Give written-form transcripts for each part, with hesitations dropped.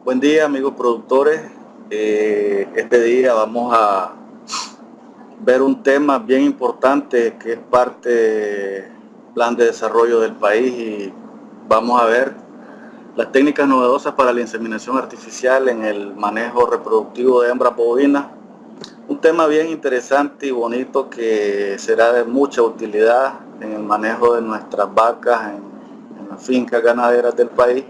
Buen día, amigos productores. Este día vamos a ver un tema bien importante que es parte del plan de desarrollo del país y vamos a ver las técnicas novedosas para la inseminación artificial en el manejo reproductivo de hembras bovinas. Un tema bien interesante y bonito que será de mucha utilidad en el manejo de nuestras vacas en las fincas ganaderas del país.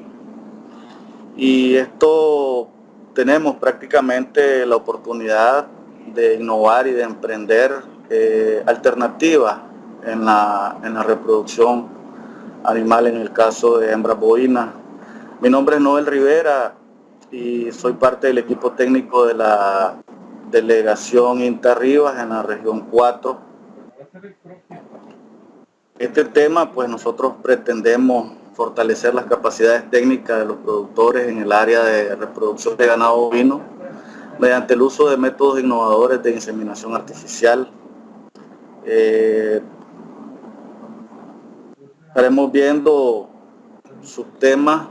Y esto tenemos prácticamente la oportunidad de innovar y de emprender alternativas en la reproducción animal en el caso de hembras bovinas. Mi nombre es Noel Rivera y soy parte del equipo técnico de la delegación INTA Rivas en la región 4. Este tema, pues nosotros pretendemos fortalecer las capacidades técnicas de los productores en el área de reproducción de ganado bovino mediante el uso de métodos innovadores de inseminación artificial. Estaremos viendo sus temas.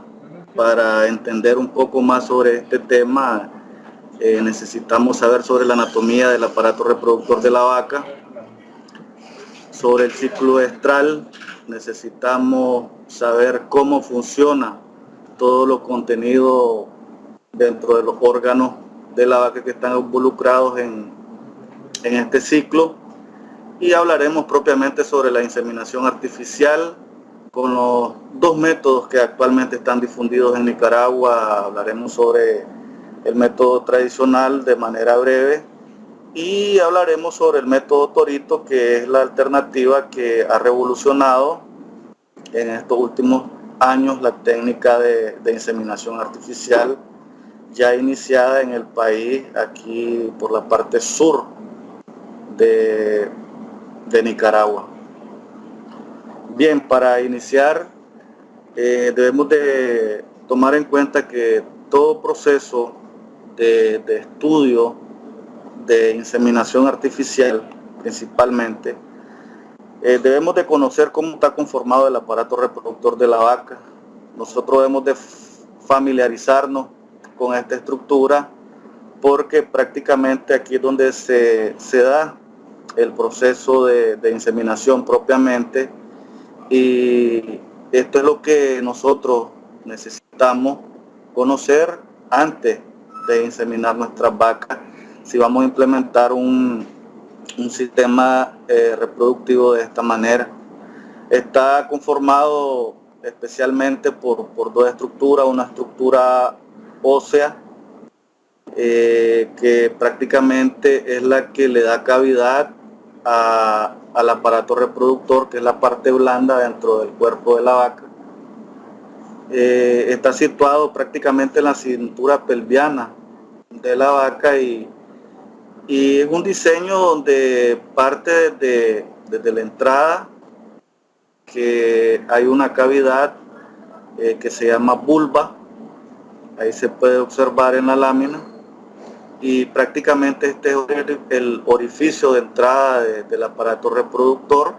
Para entender un poco más sobre este tema, necesitamos saber sobre la anatomía del aparato reproductor de la vaca, sobre el ciclo estral. Necesitamos saber cómo funciona todo lo contenido dentro de los órganos de la vaca que están involucrados en este ciclo, y hablaremos propiamente sobre la inseminación artificial con los dos métodos que actualmente están difundidos en Nicaragua. Hablaremos sobre el método tradicional de manera breve y hablaremos sobre el método Torito, que es la alternativa que ha revolucionado en estos últimos años la técnica de inseminación artificial ya iniciada en el país, aquí por la parte sur de Nicaragua. Bien, para iniciar debemos de tomar en cuenta que todo proceso de estudio de inseminación artificial principalmente, debemos de conocer cómo está conformado el aparato reproductor de la vaca. Nosotros debemos de familiarizarnos con esta estructura porque prácticamente aquí es donde se da el proceso de inseminación propiamente, y esto es lo que nosotros necesitamos conocer antes de inseminar nuestras vacas si vamos a implementar un sistema reproductivo de esta manera. Está conformado especialmente por dos estructuras, una estructura ósea que prácticamente es la que le da cavidad al aparato reproductor, que es la parte blanda dentro del cuerpo de la vaca. Está situado prácticamente en la cintura pelviana de la vaca y es un diseño donde parte desde la entrada, que hay una cavidad que se llama vulva, ahí se puede observar en la lámina, y prácticamente este es el orificio de entrada del aparato reproductor.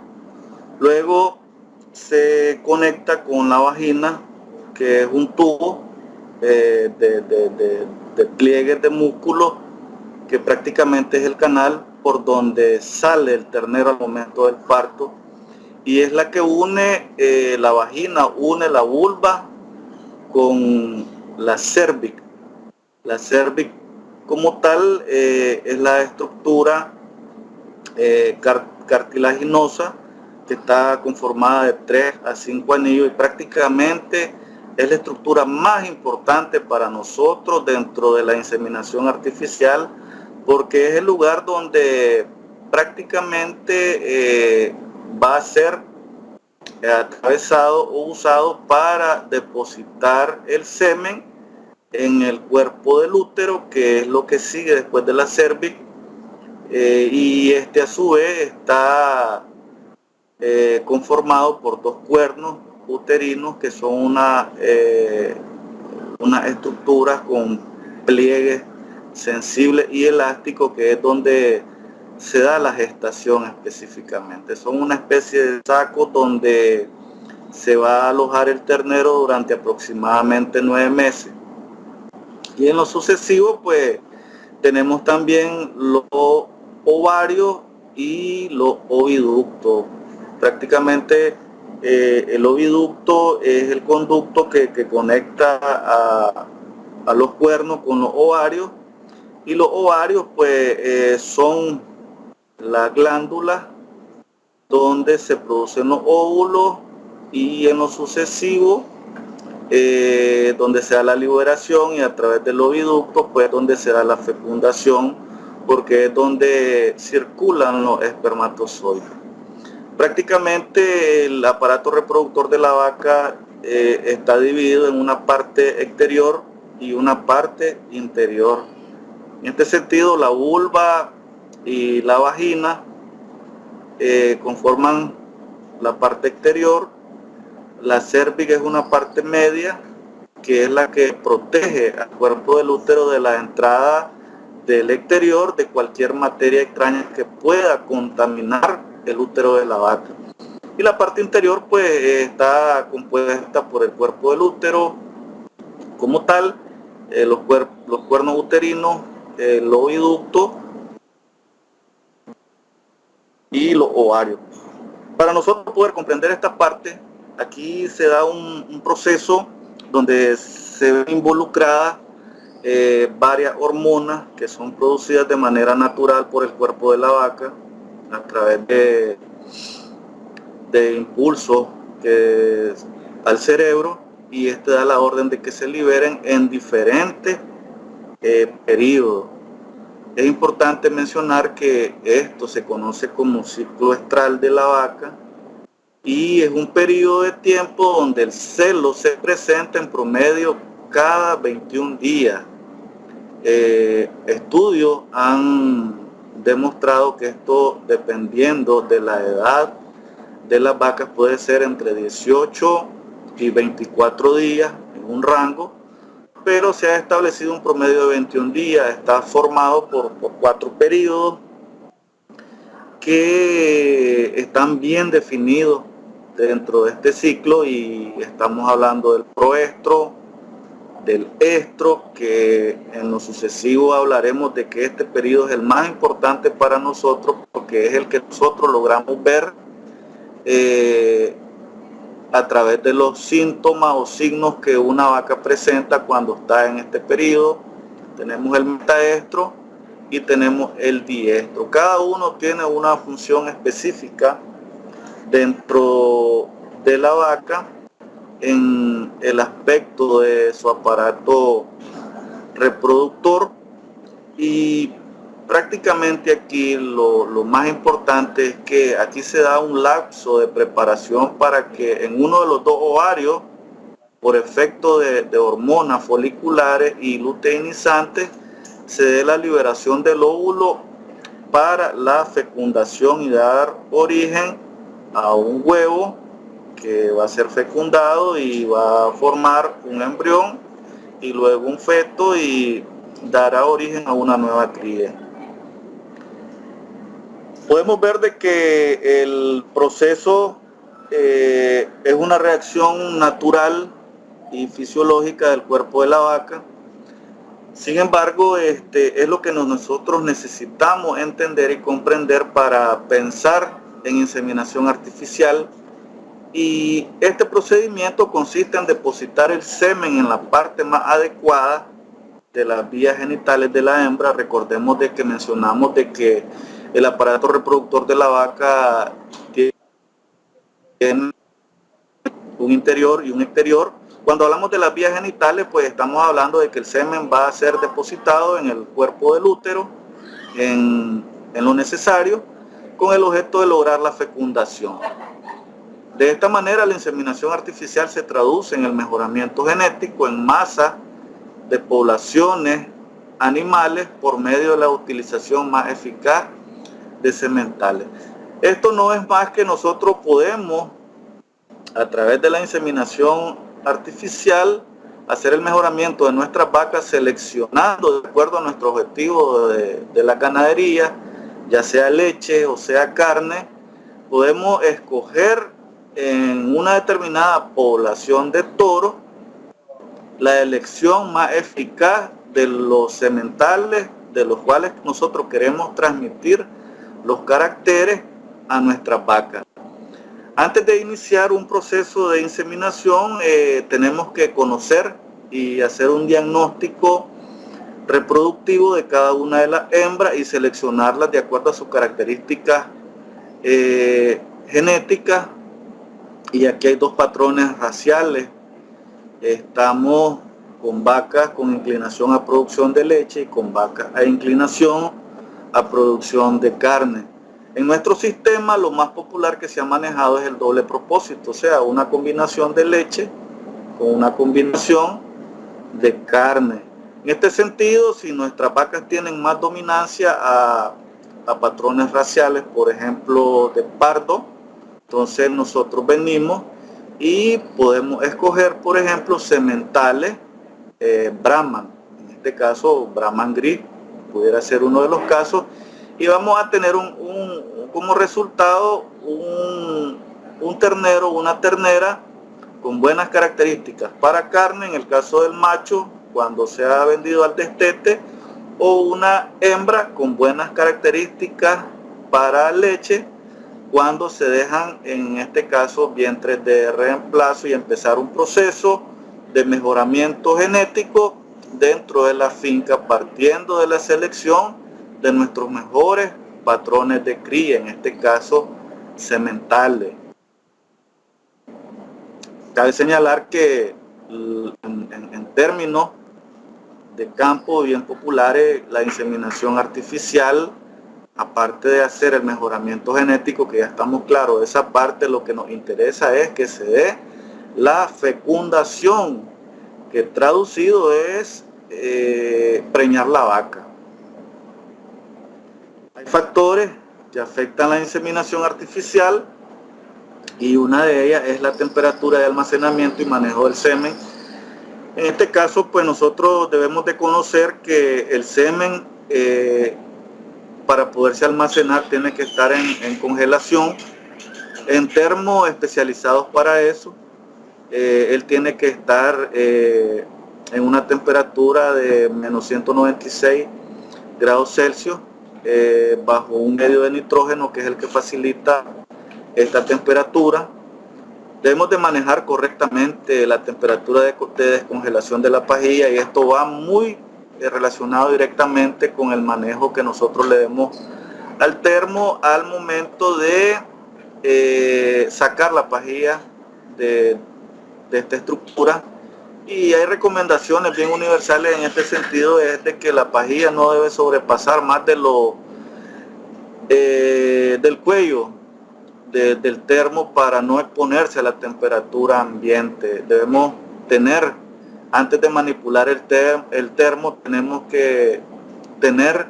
Luego se conecta con la vagina, que es un tubo de pliegues de músculo, que prácticamente es el canal por donde sale el ternero al momento del parto, y es la que une la vagina, une la vulva con la cervix. La cervix como tal es la estructura cartilaginosa que está conformada de 3 a 5 anillos y prácticamente es la estructura más importante para nosotros dentro de la inseminación artificial, porque es el lugar donde prácticamente va a ser atravesado o usado para depositar el semen en el cuerpo del útero, que es lo que sigue después de la cervix, y este a su vez está conformado por dos cuernos uterinos que son unas estructuras con pliegues sensibles y elásticos, que es donde se da la gestación específicamente. Son una especie de sacos donde se va a alojar el ternero durante aproximadamente 9 meses. Y en lo sucesivo, pues, tenemos también los ovarios y los oviductos. Prácticamente el oviducto es el conducto que conecta a los cuernos con los ovarios, y los ovarios pues son las glándulas donde se producen los óvulos, y en lo sucesivo donde se da la liberación, y a través del oviducto pues donde se da la fecundación, porque es donde circulan los espermatozoides. Prácticamente el aparato reproductor de la vaca está dividido en una parte exterior y una parte interior. En este sentido, la vulva y la vagina conforman la parte exterior. La cervix es una parte media, que es la que protege al cuerpo del útero de la entrada del exterior de cualquier materia extraña que pueda contaminar el útero de la vaca. Y la parte interior pues está compuesta por el cuerpo del útero como tal, los cuernos uterinos, el oviducto y los ovarios. Para nosotros poder comprender esta parte, aquí se da un proceso donde se ven involucradas varias hormonas que son producidas de manera natural por el cuerpo de la vaca a través de impulsos al cerebro, y este da la orden de que se liberen en diferentes periodos. Es importante mencionar que esto se conoce como ciclo estral de la vaca, y es un periodo de tiempo donde el celo se presenta en promedio cada 21 días. Estudios han demostrado que esto, dependiendo de la edad de las vacas, puede ser entre 18 y 24 días en un rango, pero se ha establecido un promedio de 21 días. Está formado por 4 periodos que están bien definidos dentro de este ciclo, y estamos hablando del proestro, del estro, que en lo sucesivo hablaremos de que este periodo es el más importante para nosotros, porque es el que nosotros logramos ver a través de los síntomas o signos que una vaca presenta cuando está en este periodo. Tenemos el metaestro y tenemos el diestro. Cada uno tiene una función específica dentro de la vaca en el aspecto de su aparato reproductor, y prácticamente aquí lo más importante es que aquí se da un lapso de preparación para que en uno de los 2 ovarios, por efecto de hormonas foliculares y luteinizantes, se dé la liberación del óvulo para la fecundación y dar origen a un huevo que va a ser fecundado y va a formar un embrión y luego un feto, y dará origen a una nueva cría. Podemos ver de que el proceso es una reacción natural y fisiológica del cuerpo de la vaca. Sin embargo, es lo que nosotros necesitamos entender y comprender para pensar en inseminación artificial. Y este procedimiento consiste en depositar el semen en la parte más adecuada de las vías genitales de la hembra. Recordemos de que mencionamos de que el aparato reproductor de la vaca tiene un interior y un exterior. Cuando hablamos de las vías genitales, pues estamos hablando de que el semen va a ser depositado en el cuerpo del útero en lo necesario, con el objeto de lograr la fecundación. De esta manera, la inseminación artificial se traduce en el mejoramiento genético en masa de poblaciones animales por medio de la utilización más eficaz de sementales. Esto no es más que nosotros podemos, a través de la inseminación artificial, hacer el mejoramiento de nuestras vacas seleccionando de acuerdo a nuestro objetivo de la ganadería, ya sea leche o sea carne. Podemos escoger en una determinada población de toros la elección más eficaz de los sementales de los cuales nosotros queremos transmitir los caracteres a nuestras vacas. Antes de iniciar un proceso de inseminación, tenemos que conocer y hacer un diagnóstico reproductivo de cada una de las hembras y seleccionarlas de acuerdo a sus características genéticas. Y aquí hay dos patrones raciales. Estamos con vacas con inclinación a producción de leche y con vacas a inclinación a producción de carne. En nuestro sistema lo más popular que se ha manejado es el doble propósito, o sea, una combinación de leche con una combinación de carne. En este sentido, si nuestras vacas tienen más dominancia a patrones raciales, por ejemplo, de pardo, entonces nosotros venimos y podemos escoger, por ejemplo, sementales Brahman. En este caso, Brahman gris pudiera ser uno de los casos. Y vamos a tener como resultado un ternero, una ternera con buenas características para carne, en el caso del macho, cuando se ha vendido al destete, o una hembra con buenas características para leche, cuando se dejan, en este caso, vientres de reemplazo y empezar un proceso de mejoramiento genético dentro de la finca, partiendo de la selección de nuestros mejores patrones de cría, en este caso sementales. Cabe señalar que en términos de campo bien populares, la inseminación artificial, aparte de hacer el mejoramiento genético, que ya estamos claros de esa parte, lo que nos interesa es que se dé la fecundación, que traducido es preñar la vaca. Hay factores que afectan la inseminación artificial y una de ellas es la temperatura de almacenamiento y manejo del semen. En este caso, pues nosotros debemos de conocer que el semen para poderse almacenar tiene que estar en congelación, en termos especializados para eso. Él tiene que estar en una temperatura de menos 196 grados Celsius, bajo un medio de nitrógeno que es el que facilita esta temperatura. Debemos de manejar correctamente la temperatura de descongelación de la pajilla, y esto va muy relacionado directamente con el manejo que nosotros le demos al termo al momento de sacar la pajilla de esta estructura. Y hay recomendaciones bien universales en este sentido, es de que la pajilla no debe sobrepasar más de del cuello del termo para no exponerse a la temperatura ambiente. Debemos tener, antes de manipular el termo, tenemos que tener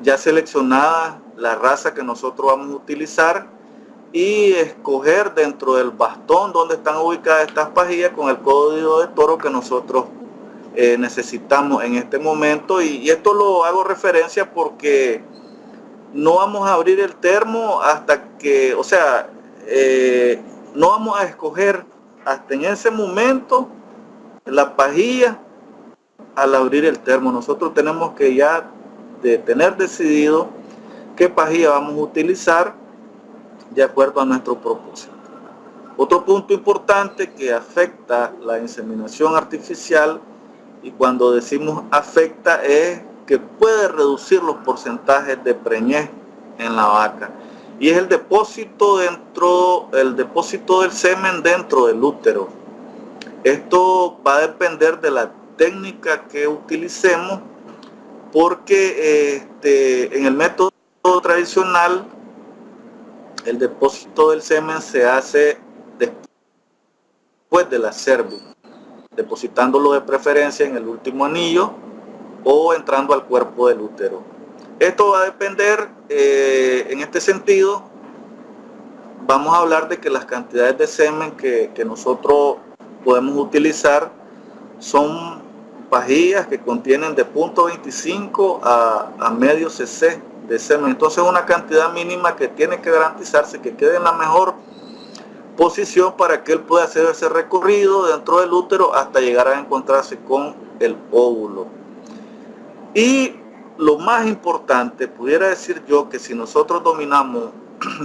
ya seleccionada la raza que nosotros vamos a utilizar y escoger dentro del bastón donde están ubicadas estas pajillas con el código de toro que nosotros necesitamos en este momento. Y esto lo hago referencia porque no vamos a abrir el termo hasta que, o sea, no vamos a escoger hasta en ese momento la pajilla al abrir el termo. Nosotros tenemos que ya tener decidido qué pajilla vamos a utilizar de acuerdo a nuestro propósito. Otro punto importante que afecta la inseminación artificial, y cuando decimos afecta es que puede reducir los porcentajes de preñez en la vaca, y es el depósito del semen dentro del útero. Esto va a depender de la técnica que utilicemos, porque en el método tradicional el depósito del semen se hace después de la cervix, depositándolo de preferencia en el último anillo o entrando al cuerpo del útero. Esto va a depender, en este sentido, vamos a hablar de que las cantidades de semen que nosotros podemos utilizar son pajillas que contienen de 0.25 a medio cc de semen. Entonces una cantidad mínima que tiene que garantizarse que quede en la mejor posición para que él pueda hacer ese recorrido dentro del útero hasta llegar a encontrarse con el óvulo. Y lo más importante, pudiera decir yo que si nosotros dominamos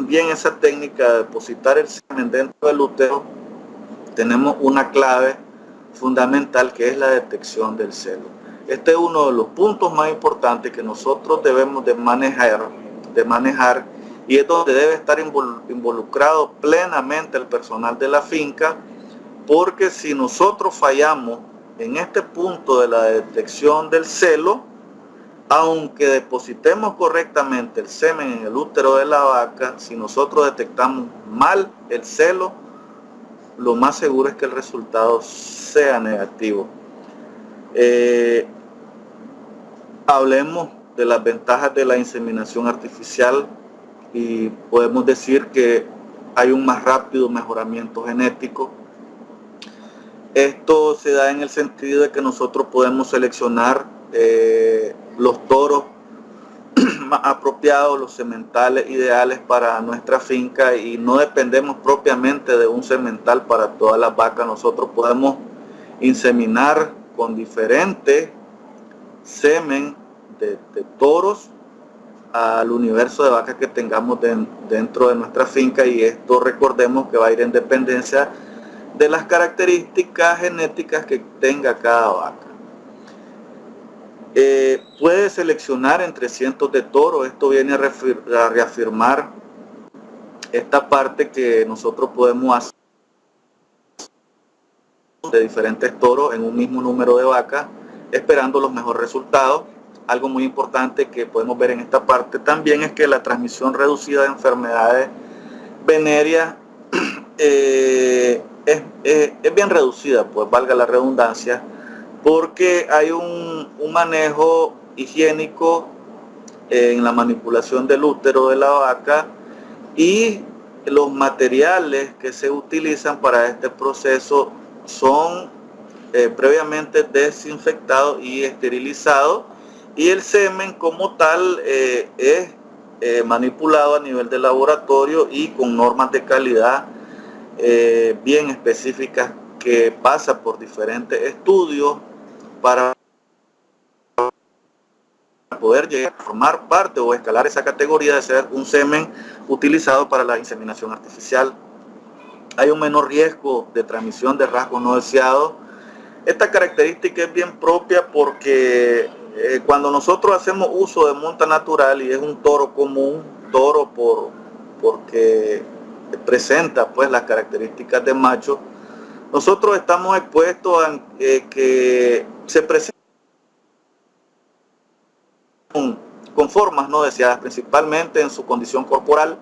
bien esa técnica de depositar el semen dentro del útero, tenemos una clave fundamental que es la detección del celo. Este es uno de los puntos más importantes que nosotros debemos de manejar y es donde debe estar involucrado plenamente el personal de la finca, porque si nosotros fallamos en este punto de la detección del celo, aunque depositemos correctamente el semen en el útero de la vaca, si nosotros detectamos mal el celo, lo más seguro es que el resultado sea negativo. Hablemos de las ventajas de la inseminación artificial y podemos decir que hay un más rápido mejoramiento genético. Esto se da en el sentido de que nosotros podemos seleccionar los toros más apropiados, los sementales ideales para nuestra finca, y no dependemos propiamente de un semental para todas las vacas. Nosotros podemos inseminar con diferente semen de toros al universo de vacas que tengamos dentro de nuestra finca, y esto recordemos que va a ir en dependencia de las características genéticas que tenga cada vaca. Puede seleccionar entre cientos de toros. Esto viene a reafirmar esta parte que nosotros podemos hacer de diferentes toros en un mismo número de vacas, esperando los mejores resultados. Algo muy importante que podemos ver en esta parte también es que la transmisión reducida de enfermedades venéreas es bien reducida, pues valga la redundancia, porque hay un manejo higiénico en la manipulación del útero de la vaca, y los materiales que se utilizan para este proceso son previamente desinfectados y esterilizados, y el semen como tal es manipulado a nivel de laboratorio y con normas de calidad bien específicas que pasa por diferentes estudios para poder llegar a formar parte o escalar esa categoría de ser un semen utilizado para la inseminación artificial. Hay un menor riesgo de transmisión de rasgos no deseados. Esta característica es bien propia porque cuando nosotros hacemos uso de monta natural, y es un toro común, toro porque presenta pues las características de macho, nosotros estamos expuestos a que se presenten con formas no deseadas, principalmente en su condición corporal,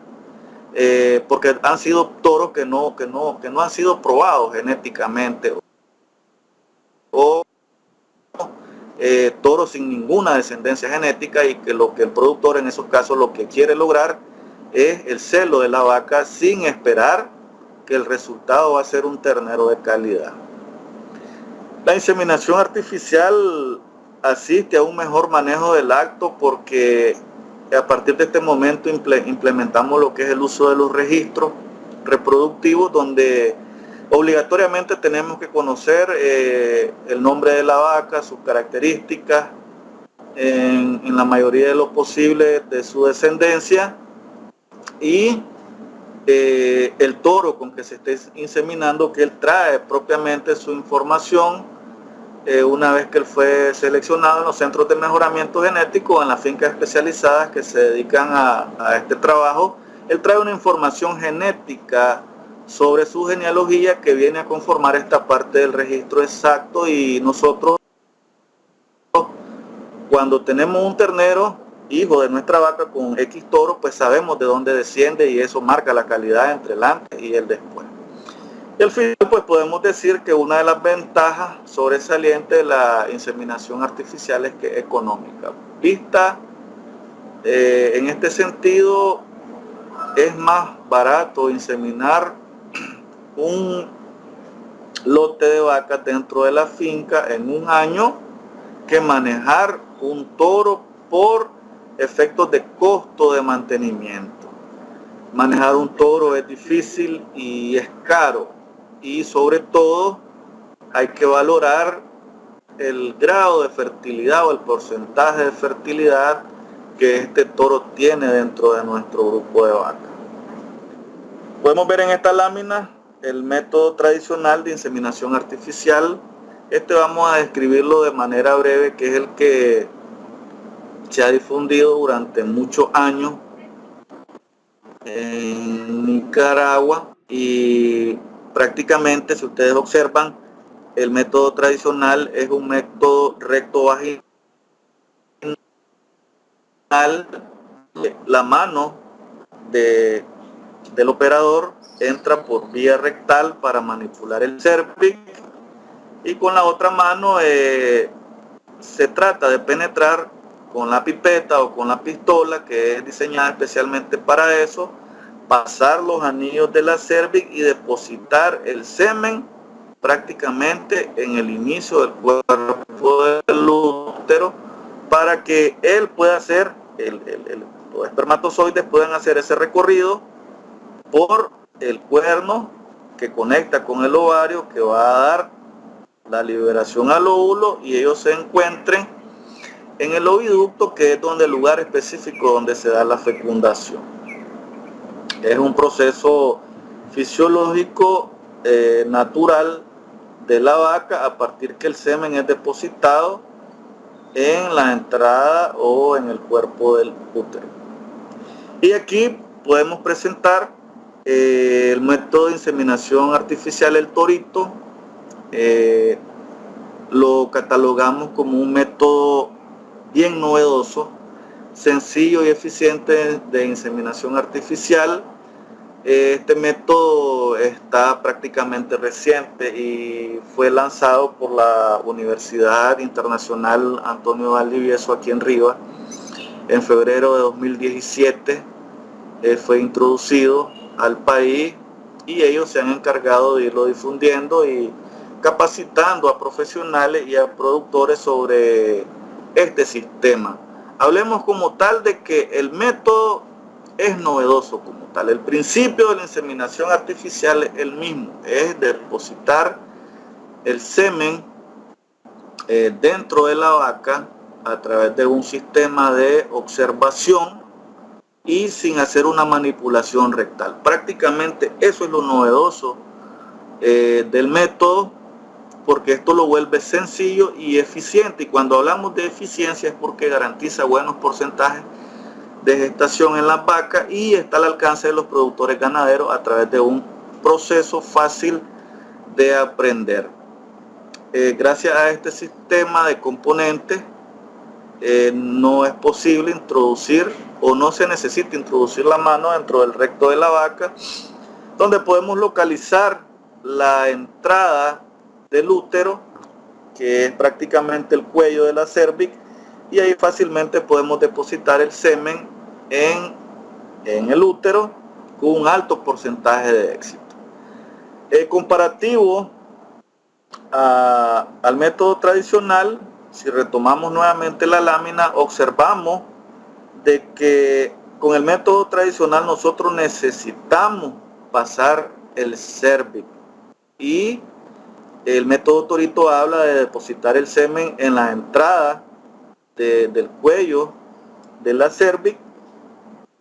porque han sido toros que no han sido probados genéticamente, o toros sin ninguna descendencia genética, y que lo que el productor en esos casos lo que quiere lograr es el celo de la vaca sin esperar que el resultado va a ser un ternero de calidad. La inseminación artificial asiste a un mejor manejo del acto porque a partir de este momento implementamos lo que es el uso de los registros reproductivos, donde obligatoriamente tenemos que conocer el nombre de la vaca, sus características, en la mayoría de lo posible de su descendencia, y el toro con que se esté inseminando, que él trae propiamente su información una vez que él fue seleccionado en los centros de mejoramiento genético, en las fincas especializadas que se dedican a este trabajo. Él trae una información genética sobre su genealogía que viene a conformar esta parte del registro exacto, y nosotros, cuando tenemos un ternero hijo de nuestra vaca con X toro, pues sabemos de dónde desciende, y eso marca la calidad entre el antes y el después. Y al final, pues podemos decir que una de las ventajas sobresalientes de la inseminación artificial es que es económica. Vista en este sentido, es más barato inseminar un lote de vacas dentro de la finca en un año que manejar un toro por efectos de costo de mantenimiento. Manejar un toro es difícil y es caro, y sobre todo hay que valorar el grado de fertilidad o el porcentaje de fertilidad que este toro tiene dentro de nuestro grupo de vacas. Podemos ver en esta lámina el método tradicional de inseminación artificial. Vamos a describirlo de manera breve, que es el que se ha difundido durante muchos años en Nicaragua, y prácticamente, si ustedes observan, el método tradicional es un método recto vaginal. La mano del operador entra por vía rectal para manipular el cérvix, y con la otra mano se trata de penetrar con la pipeta o con la pistola, que es diseñada especialmente para eso, pasar los anillos de la cérvix y depositar el semen prácticamente en el inicio del cuerpo del útero, para que él pueda hacer, los espermatozoides puedan hacer ese recorrido por el cuerno que conecta con el ovario, que va a dar la liberación al óvulo, y ellos se encuentren en el oviducto, que es el lugar específico donde se da la fecundación. Es un proceso fisiológico natural de la vaca, a partir que el semen es depositado en la entrada o en el cuerpo del útero. Y aquí podemos presentar el método de inseminación artificial, el torito. Lo catalogamos como un método bien novedoso, sencillo y eficiente de inseminación artificial. Este método está prácticamente reciente y fue lanzado por la Universidad Internacional Antonio Valdivieso aquí en Riva en febrero de 2017. Fue introducido al país, y ellos se han encargado de irlo difundiendo y capacitando a profesionales y a productores sobre este sistema. Hablemos como tal de que el método es novedoso como tal. El principio de la inseminación artificial es el mismo, es depositar el semen dentro de la vaca a través de un sistema de observación y sin hacer una manipulación rectal. Prácticamente eso es lo novedoso del método, porque esto lo vuelve sencillo y eficiente. Y cuando hablamos de eficiencia es porque garantiza buenos porcentajes de gestación en las vacas y está al alcance de los productores ganaderos a través de un proceso fácil de aprender. Gracias a este sistema de componentes no es posible introducir, o no se necesita introducir la mano dentro del recto de la vaca, donde podemos localizar la entrada del útero, que es prácticamente el cuello de la cérvix, y ahí fácilmente podemos depositar el semen en el útero con un alto porcentaje de éxito. Comparativo al método tradicional, si retomamos nuevamente la lámina, observamos de que con el método tradicional nosotros necesitamos pasar el cérvix, y el método torito habla de depositar el semen en la entrada del cuello de la cérvix,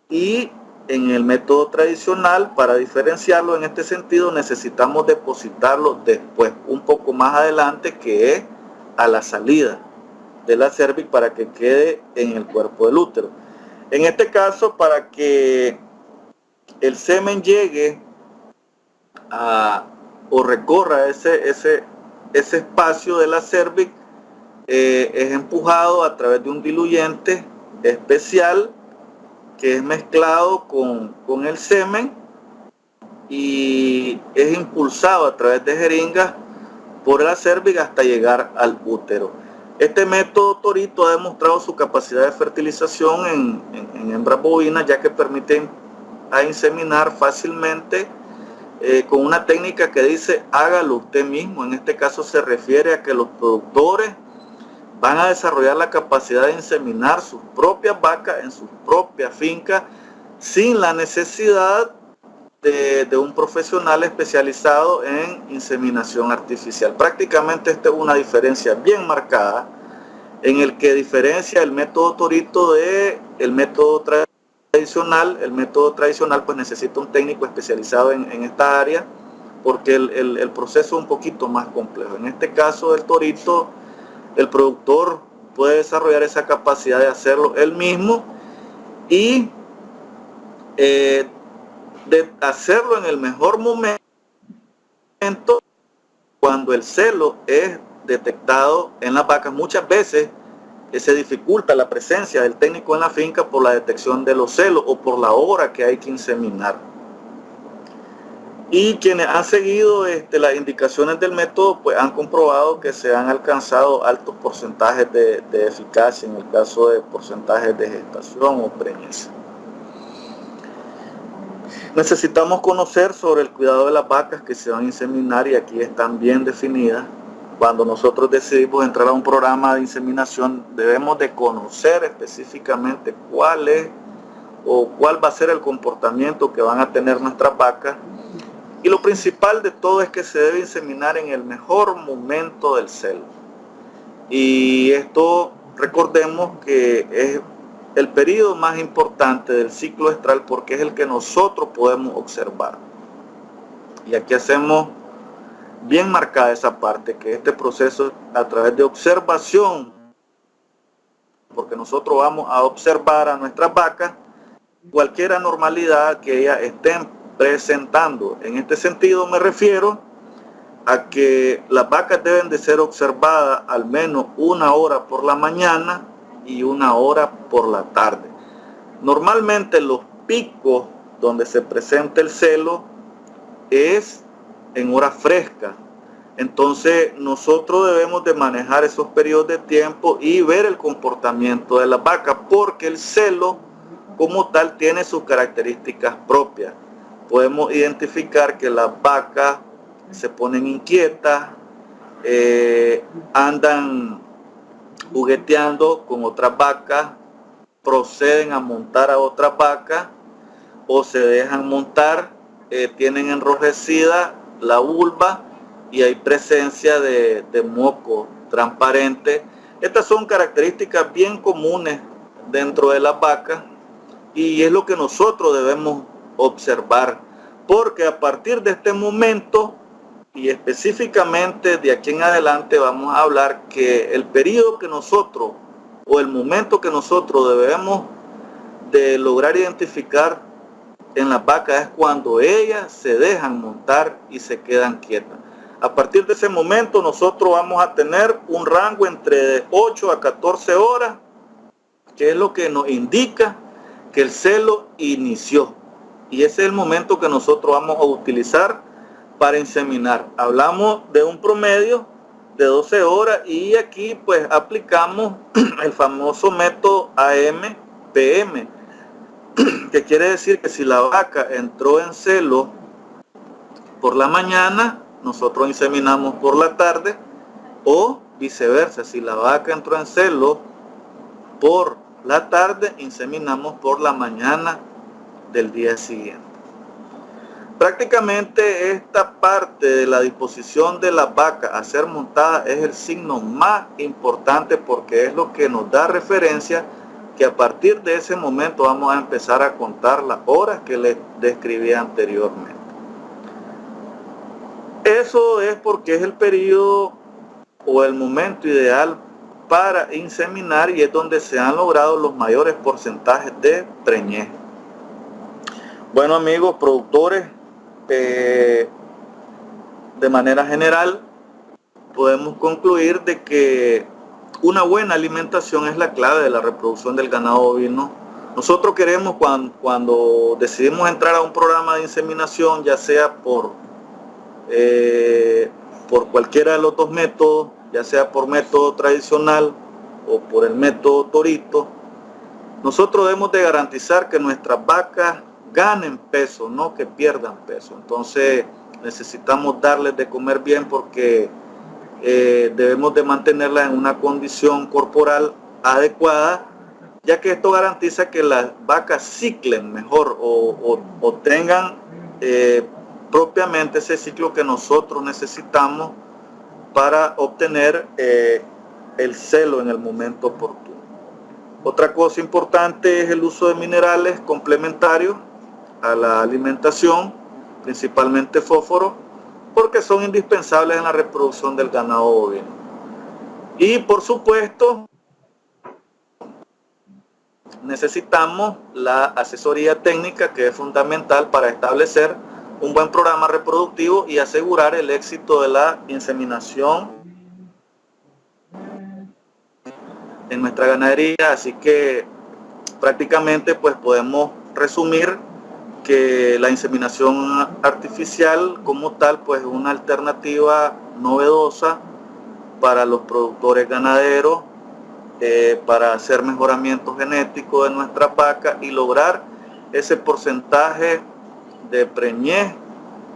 y en el método tradicional, para diferenciarlo en este sentido, necesitamos depositarlo después, un poco más adelante, que es a la salida de la cérvix, para que quede en el cuerpo del útero. En este caso, para que el semen llegue o recorra ese espacio de la cérvix, es empujado a través de un diluyente especial que es mezclado con el semen, y es impulsado a través de jeringas por la cérvix hasta llegar al útero. Este método torito ha demostrado su capacidad de fertilización en hembras bovinas, ya que permite inseminar fácilmente con una técnica que dice hágalo usted mismo. En este caso se refiere a que los productores van a desarrollar la capacidad de inseminar sus propias vacas en sus propias fincas, sin la necesidad de un profesional especializado en inseminación artificial. Prácticamente esta es una diferencia bien marcada, en el que diferencia el método Torito del método tradicional. El método tradicional pues necesita un técnico especializado en esta área, porque el proceso es un poquito más complejo. En este caso del Torito, el productor puede desarrollar esa capacidad de hacerlo él mismo y de hacerlo en el mejor momento, cuando el celo es detectado en las vacas. Muchas veces se dificulta la presencia del técnico en la finca por la detección de los celos o por la hora que hay que inseminar. Y quienes han seguido las indicaciones del método pues han comprobado que se han alcanzado altos porcentajes de eficacia en el caso de porcentajes de gestación o preñez. Necesitamos conocer sobre el cuidado de las vacas que se van a inseminar, y aquí están bien definidas. Cuando nosotros decidimos entrar a un programa de inseminación, debemos de conocer específicamente cuál es o cuál va a ser el comportamiento que van a tener nuestras vacas. Y lo principal de todo es que se debe inseminar en el mejor momento del celo. Y esto, recordemos que es el periodo más importante del ciclo estral, porque es el que nosotros podemos observar. Y aquí hacemos bien marcada esa parte, que este proceso a través de observación, porque nosotros vamos a observar a nuestras vacas cualquier anormalidad que ellas estén presentando. En este sentido me refiero a que las vacas deben de ser observadas al menos 1 hora por la mañana y 1 hora por la tarde. Normalmente los picos donde se presenta el celo es en horas frescas. Entonces nosotros debemos de manejar esos periodos de tiempo y ver el comportamiento de las vacas, porque el celo como tal tiene sus características propias. Podemos identificar que las vacas se ponen inquietas, andan jugueteando con otras vacas, proceden a montar a otras vacas o se dejan montar, tienen enrojecida la vulva y hay presencia de moco transparente. Estas son características bien comunes dentro de las vacas y es lo que nosotros debemos observar, porque a partir de este momento y específicamente de aquí en adelante vamos a hablar que el periodo que nosotros o el momento que nosotros debemos de lograr identificar en las vacas es cuando ellas se dejan montar y se quedan quietas. A partir de ese momento nosotros vamos a tener un rango entre 8 a 14 horas, que es lo que nos indica que el celo inició. Y ese es el momento que nosotros vamos a utilizar para inseminar. Hablamos de un promedio de 12 horas y aquí pues aplicamos el famoso método AM-PM, que quiere decir que si la vaca entró en celo por la mañana, nosotros inseminamos por la tarde, o viceversa, si la vaca entró en celo por la tarde, inseminamos por la mañana del día siguiente. Prácticamente esta parte de la disposición de las vacas a ser montadas es el signo más importante, porque es lo que nos da referencia que a partir de ese momento vamos a empezar a contar las horas que les describí anteriormente. Eso es porque es el periodo o el momento ideal para inseminar y es donde se han logrado los mayores porcentajes de preñez. Bueno, amigos productores, de manera general podemos concluir de que una buena alimentación es la clave de la reproducción del ganado bovino. Nosotros queremos, cuando decidimos entrar a un programa de inseminación, ya sea por cualquiera de los dos métodos, ya sea por método tradicional o por el método Torito, nosotros debemos de garantizar que nuestras vacas ganen peso, no que pierdan peso. Entonces necesitamos darles de comer bien, porque debemos de mantenerlas en una condición corporal adecuada, ya que esto garantiza que las vacas ciclen mejor o tengan propiamente ese ciclo que nosotros necesitamos para obtener el celo en el momento oportuno. Otra cosa importante es el uso de minerales complementarios a la alimentación, principalmente fósforo, porque son indispensables en la reproducción del ganado bovino. Y por supuesto, necesitamos la asesoría técnica, que es fundamental para establecer un buen programa reproductivo y asegurar el éxito de la inseminación en nuestra ganadería. Así que prácticamente pues podemos resumir que la inseminación artificial como tal pues es una alternativa novedosa para los productores ganaderos, para hacer mejoramientos genéticos de nuestra vaca y lograr ese porcentaje de preñez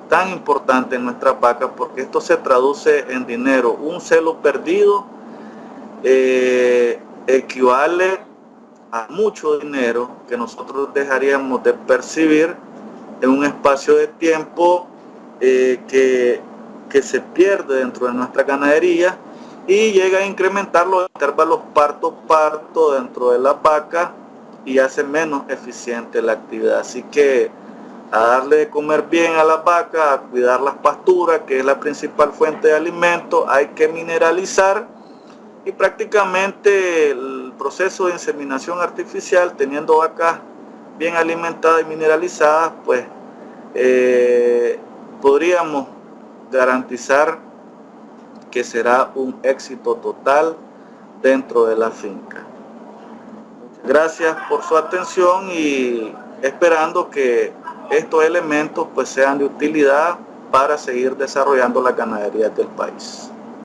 tan importante en nuestra vacas, porque esto se traduce en dinero. Un celo perdido equivale a mucho dinero que nosotros dejaríamos de percibir en un espacio de tiempo que se pierde dentro de nuestra ganadería y llega a incrementar los intervalos parto dentro de la vaca y hace menos eficiente la actividad. Así que a darle de comer bien a las vacas, a cuidar las pasturas, que es la principal fuente de alimento, hay que mineralizar, y prácticamente el proceso de inseminación artificial, teniendo vacas bien alimentadas y mineralizadas, pues podríamos garantizar que será un éxito total dentro de la finca. Gracias por su atención y esperando que estos elementos pues sean de utilidad para seguir desarrollando la ganadería del país.